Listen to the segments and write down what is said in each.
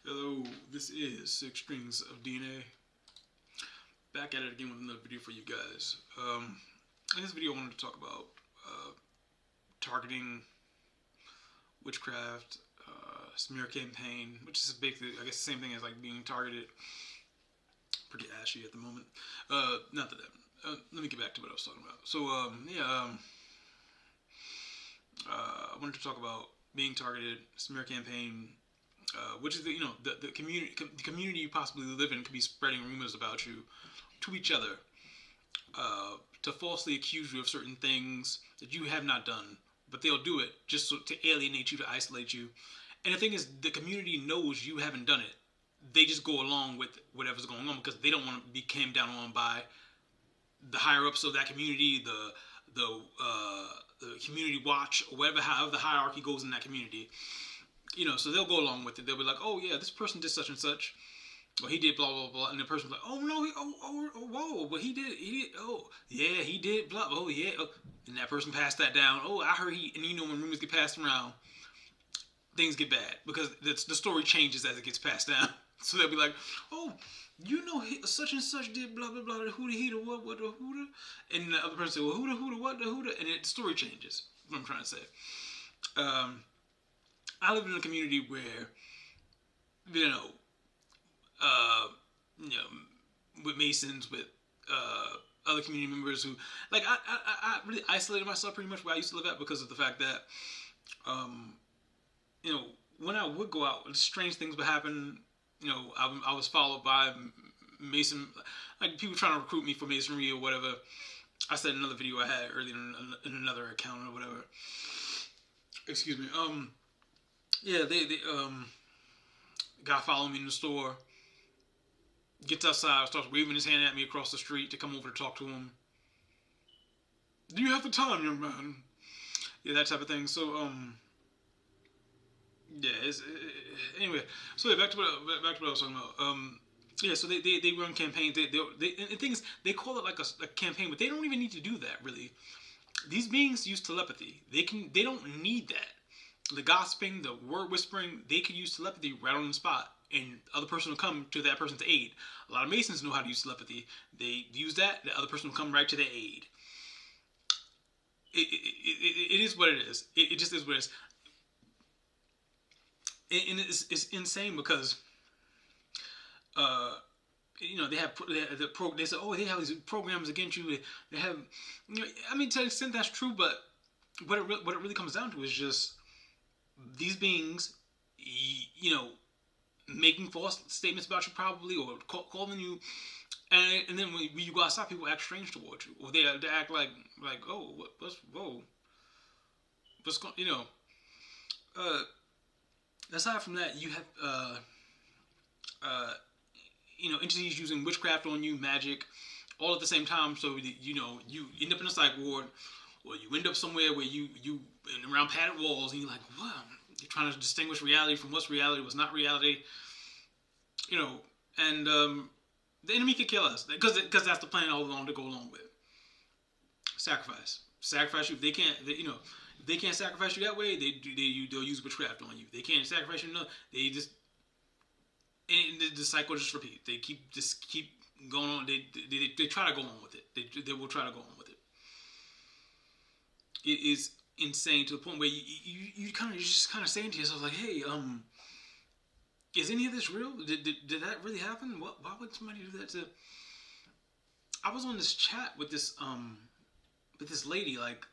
Hello, this is Six Strings of DNA. Back at it again with another video for you guys. In this video, I wanted to talk about targeting, witchcraft, smear campaign, which is basically, I guess, the same thing as like being targeted. Pretty ashy at the moment. Not that. Let me get back to what I was talking about. So, I wanted to talk about being targeted, smear campaign, which is the community you possibly live in could be spreading rumors about you to each other, to falsely accuse you of certain things that you have not done, but they'll do it just to alienate you, to isolate you. And the thing is, the community knows you haven't done it. They just go along with whatever's going on because they don't want to be came down on by the higher ups of that community, the community watch, or whatever, however the hierarchy goes in that community. So they'll go along with it. They'll be like, oh yeah, this person did such and such, or he did blah blah blah, and the person's like, oh no, whoa, but he did, oh yeah, he did blah, oh yeah, oh. And that person passed that down. Oh, I heard he, and when rumors get passed around, things get bad because the story changes as it gets passed down. So they'll be like, oh, such and such did blah blah blah, the who, the he, the what the who, the, and the other person said, well, who, the what, the who, the, and the story changes. What I'm trying to say. I live in a community where, you know, uh, you know, with Masons, with other community members who, like, I really isolated myself pretty much where I used to live at because of the fact that, um, when I would go out, strange things would happen. I was followed by Mason, like people trying to recruit me for Masonry or whatever. I said in another video I had earlier in another account or whatever. Excuse me. Yeah, they guy following me in the store, gets outside, starts waving his hand at me across the street to come over to talk to him. Do you have the time, young man? Yeah, that type of thing. So, yeah. Anyway, so yeah, back to what I was talking about. Yeah, so they run campaigns. And things they call it like a campaign, but they don't even need to do that really. These beings use telepathy. They don't need that. The gossiping, the word whispering, they could use telepathy right on the spot, and the other person will come to that person's aid. A lot of Masons know how to use telepathy. They use that, the other person will come right to their aid. It is what it is. It just is what it is. And it's insane because, they have they say, oh, they have these programs against you. They have, I mean, to an extent that's true, but what it really comes down to is just these beings, making false statements about you probably, or calling you, and then when you go outside, people act strange towards you, or they act like oh, what's going, aside from that, you have entities using witchcraft on you, magic, all at the same time. So you end up in a psych ward, or you end up somewhere where you around padded walls, and you're like, wow, you're trying to distinguish reality from what's reality, what's not reality. And the enemy could kill us because that's the plan all along to go along with sacrifice you. If they can't, if they can't sacrifice you that way, they'll use witchcraft on you. They can't sacrifice you, no, they just, and the cycle just repeats. They keep going on. They try to go on with it. They will try to go on with it. It is insane to the point where you just kind of saying to yourself like, hey, is any of this real? Did that really happen? Why would somebody do that to? I was on this chat with this lady. Like,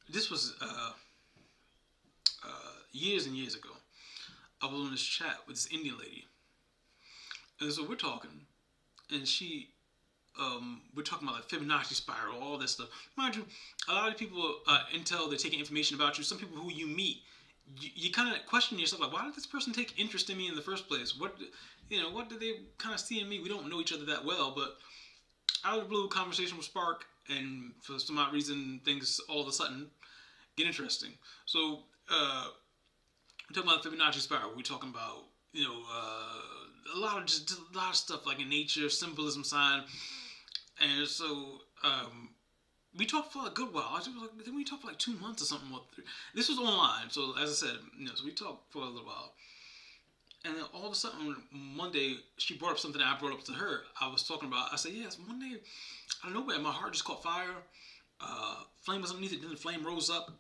this was years and years ago. I was on this chat with this Indian lady, and so we're talking, and we're talking about like Fibonacci spiral, all this stuff. Mind you, a lot of people intel, they're taking information about you. Some people who you meet, you kind of question yourself, like, why did this person take interest in me in the first place? What did they kind of see in me? We don't know each other that well, but out of the blue, conversation will spark, and for some odd reason, things all of a sudden get interesting. So, we're talking about the Fibonacci spiral. We're talking about, a lot of stuff like in nature, symbolism, sign, and so, we talked for a good while. Then we talked for like 2 months or something. This was online, so as I said, so we talked for a little while, and then all of a sudden, one day, she brought up something that I brought up to her. I was talking about, I said, yes, one day, out of nowhere, my heart just caught fire. Flame was underneath it, then the flame rose up.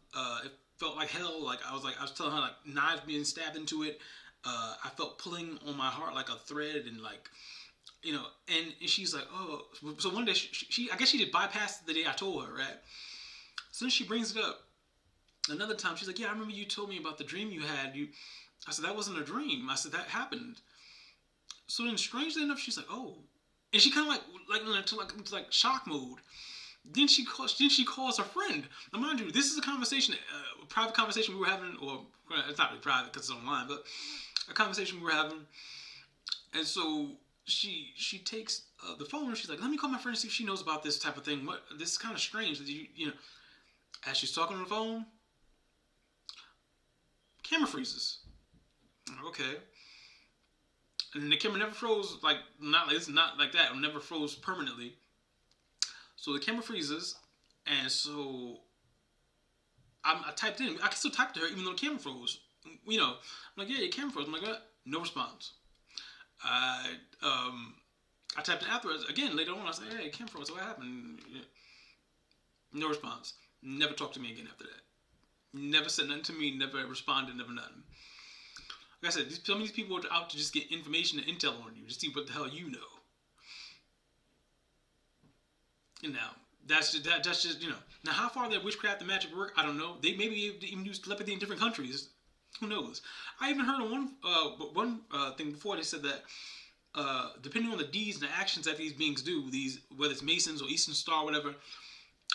It felt like hell. Like I was telling her, like, knives being stabbed into it. I felt pulling on my heart like a thread, and like, and she's like, oh. So one day, she I guess she did bypass the day I told her, right? So then she brings it up. Another time, she's like, yeah, I remember you told me about the dream you had. I said, that wasn't a dream. I said, that happened. So then, strangely enough, she's like, oh. And she kind of like shock mode. Then she calls her friend. Now, mind you, this is a conversation, a private conversation we were having, or it's not really private because it's online, but a conversation we were having. And so she takes the phone and she's like, let me call my friend and see if she knows about this type of thing. This is kind of strange that as she's talking on the phone, camera freezes. Okay. And the camera never froze, it's not like that. It never froze permanently. So the camera freezes, and so I typed in. I can still type to her even though the camera froze. I'm like, yeah, your camera froze. I'm like, what? No response. I typed in afterwards again later on. I said, hey, camera froze. So what happened? No response. Never talked to me again after that. Never said nothing to me. Never responded. Never nothing. Like I said, some of these people are out to just get information and intel on you, just see what the hell you know. And now that's just Now, how far that witchcraft and magic work, I don't know. They maybe even use telepathy in different countries. Who knows? I even heard of one thing before. They said that depending on the deeds and the actions that these beings do, whether it's Masons or Eastern Star, whatever,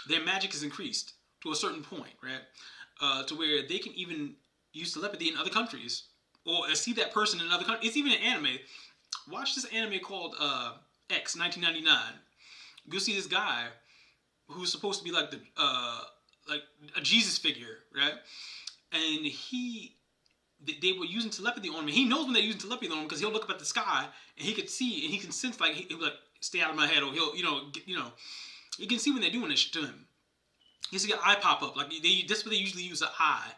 their magic is increased to a certain point, right? To where they can even use telepathy in other countries or see that person in other countries. It's even an anime. Watch this anime called X 1999. You'll see this guy who's supposed to be like like a Jesus figure, right? And they were using telepathy on him. He knows when they're using telepathy on him because he'll look up at the sky and he can see and he can sense he'll be like, stay out of my head, or he'll you can see when they're doing this shit to him. You see an eye pop up, like that's what they usually use, an eye.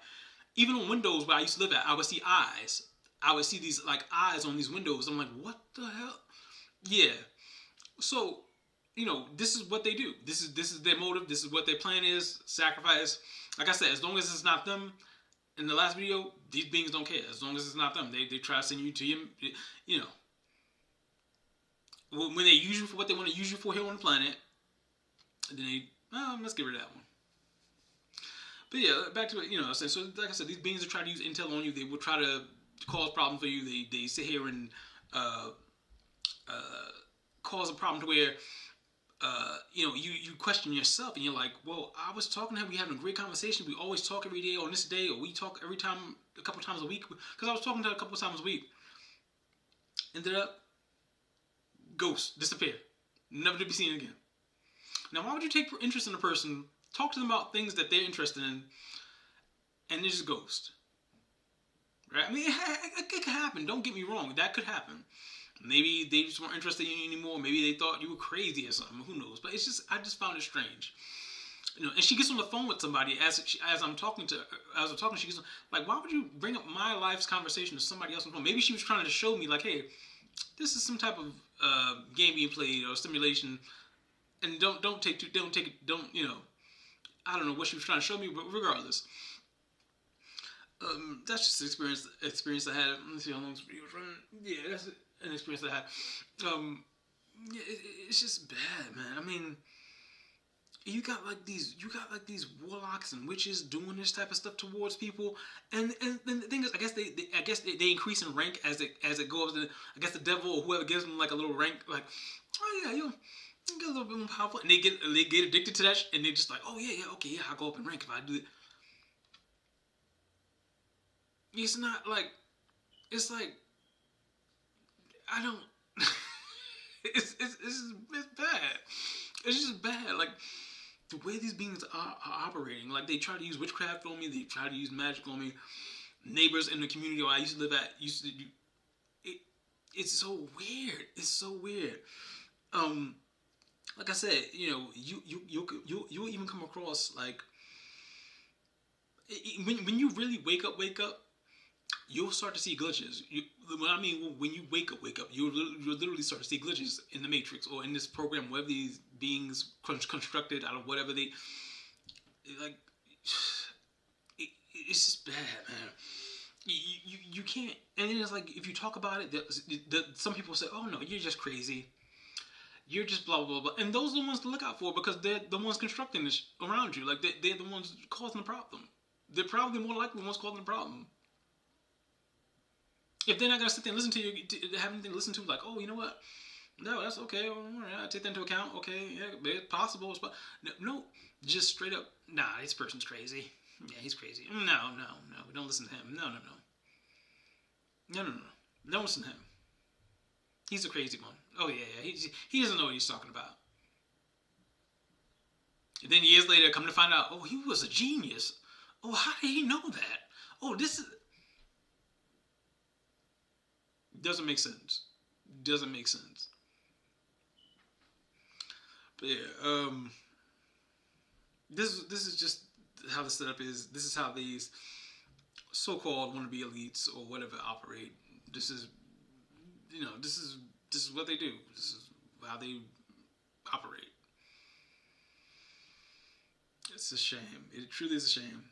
Even on windows where I used to live at, I would see eyes. I would see these like eyes on these windows. I'm like, what the hell? Yeah. So, this is what they do. This is their motive. This is what their plan is. Sacrifice. Like I said, as long as it's not them. In the last video, these beings don't care. As long as it's not them, they try to send you to him. When they use you for what they want to use you for here on the planet, then let's get rid of that one. But yeah, back to it. So like I said, these beings will try to use intel on you. They will try to cause problems for you. They sit here and cause a problem to where you question yourself and you're like, well, I was talking to him, we having a great conversation, we always talk every day on this day, or we talk every time, a couple times a week, because I was talking to her a couple times a week. Ended up, ghost, disappear, never to be seen again. Now, why would you take interest in a person, talk to them about things that they're interested in, and they just ghost? Right? I mean, it could happen, don't get me wrong, that could happen. Maybe they just weren't interested in you anymore. Maybe they thought you were crazy or something. Who knows? But I just found it strange. And she gets on the phone with somebody as I'm talking to her, she gets like, why would you bring up my life's conversation to somebody else on the phone? Maybe she was trying to show me like, hey, this is some type of game being played or simulation, and don't I don't know what she was trying to show me, but regardless, that's just an experience I had. Let me see how long this video was running. Yeah, that's an experience I had. It's just bad, man. I mean, you got like these warlocks and witches doing this type of stuff towards people, and the thing is, I guess they increase in rank as it goes. I guess the devil or whoever gives them like a little rank, like, oh yeah, you get a little bit more powerful, and they get addicted to that, and they're just like, oh yeah, okay, yeah, I'll go up in rank if I do it. It's not like, it's like, I don't. it's bad. It's just bad. Like the way these beings are operating. Like they try to use witchcraft on me. They try to use magic on me. Neighbors in the community where I used to live at used to do. It's so weird. It's so weird. Like I said, you'll even come across like when you really wake up. you'll start to see glitches. When I mean when you wake up, you'll literally start to see glitches in the Matrix or in this program, whether these beings constructed out of whatever they like. It's just bad, man. You can't. And then it's like if you talk about it, some people say, "Oh no, you're just crazy. You're just blah blah blah," and those are the ones to look out for because they're the ones constructing this around you. Like they're the ones causing the problem. They're probably more likely the ones causing the problem. If they're not gonna sit there and listen to you, have anything to listen to, like, oh, you know what? No, that's okay. All right, I take that into account. Okay, yeah, it's possible. No, just straight up. Nah, this person's crazy. Yeah, he's crazy. No. We don't listen to him. No. Don't listen to him. He's the crazy one. Oh yeah. He doesn't know what he's talking about. And then years later, come to find out, oh, he was a genius. Oh, how did he know that? Oh, this is doesn't make sense. Doesn't make sense. But yeah, this is just how the setup is. This is how these so-called wannabe elites or whatever operate. This is, this is what they do. This is how they operate. It's a shame. It truly is a shame.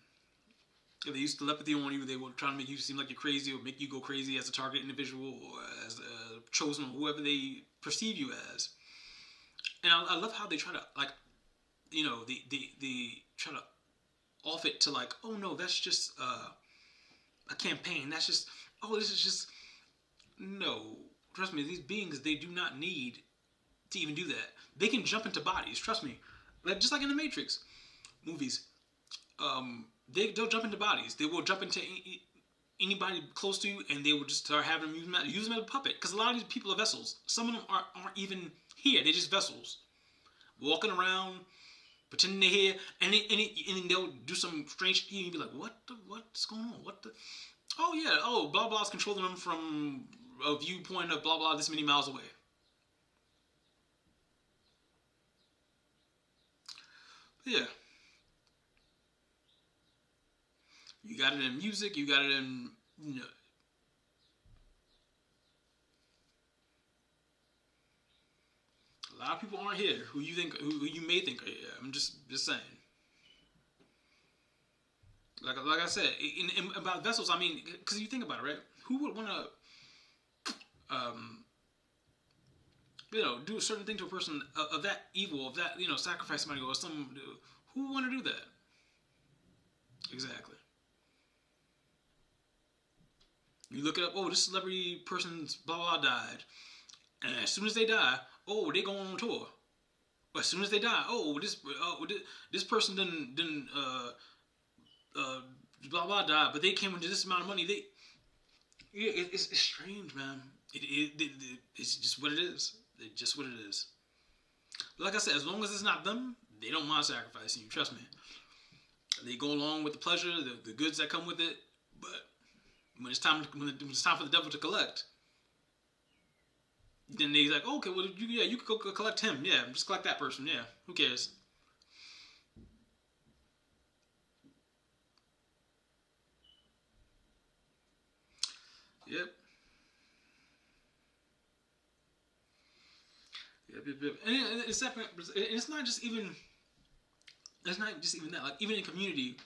If they use telepathy on you, they will try to make you seem like you're crazy or make you go crazy as a target individual or as a chosen or whoever they perceive you as. And I love how they try to they try to off it to like, oh no, that's just a campaign. That's just this is just no. Trust me, these beings, they do not need to even do that. They can jump into bodies. Trust me, like just like in the Matrix movies, they'll jump into bodies. They will jump into anybody close to you, and they will just start having them use them as a puppet. Because a lot of these people are vessels. Some of them aren't even here. They're just vessels, walking around, pretending they're here, and then they'll do some strange shit, and you'll be like, what's going on? What the? Oh yeah, blah blah's controlling them from a viewpoint of blah blah this many miles away. But yeah. You got it in music, you got it in a lot of people aren't here who you may think are here. I'm just saying. Like I said, about vessels, I mean, because you think about it, right? Who would want to, do a certain thing to a person of that evil, of that, sacrifice somebody or some, who would want to do that? Exactly. You look it up. Oh, this celebrity person's blah blah died, and as soon as they die, oh, they go on tour. But as soon as they die, this person didn't blah blah die, but they came into this amount of money. It's strange, man. It's just what it is. It's just what it is. But like I said, as long as it's not them, they don't mind sacrificing you. Trust me. They go along with the pleasure, the goods that come with it. But when it's time for the devil to collect, then they're like, okay, well, you could go collect him. Yeah, just collect that person. Yeah, who cares? Yep. Yep. And it's separate. It's not just even. It's not just even that. Like even in community,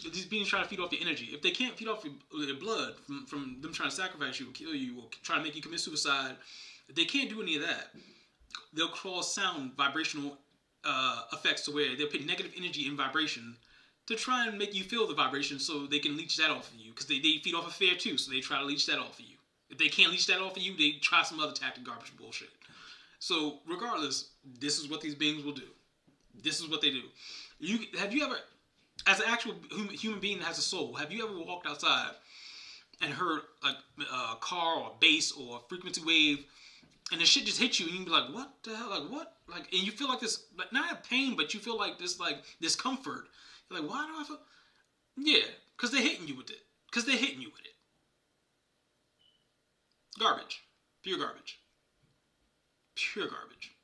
these beings try to feed off your energy. If they can't feed off your blood from them trying to sacrifice you or kill you or try to make you commit suicide, if they can't do any of that, they'll cause sound vibrational effects to where they'll put negative energy in vibration to try and make you feel the vibration so they can leech that off of you. Because they feed off of fear too, so they try to leech that off of you. If they can't leech that off of you, they try some other tactic garbage bullshit. So regardless, this is what these beings will do. This is what they do. Have you ever, as an actual human being that has a soul, have you ever walked outside and heard like a car or a bass or a frequency wave, and the shit just hit you, and you be like, "What the hell? Like what?" Like, and you feel like this, like not a pain, but you feel like discomfort. You're like, "Why do I feel?" Yeah, because they're hitting you with it. Because they're hitting you with it. Garbage, pure garbage, pure garbage.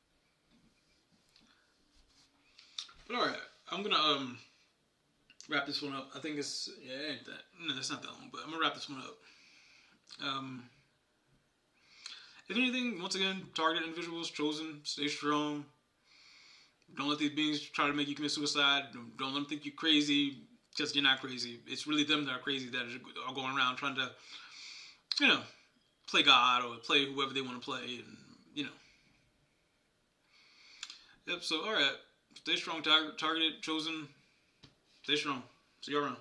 But all right, I'm gonna wrap this one up. I think it's it ain't that. No, it's not that long, but I'm gonna wrap this one up. If anything, once again, targeted individuals, chosen, stay strong. Don't let these beings try to make you commit suicide. Don't let them think you're crazy because you're not crazy. It's really them that are crazy that are going around trying to, play God or play whoever they want to play, and Yep. So all right, stay strong, targeted, chosen. Stay strong. See you around.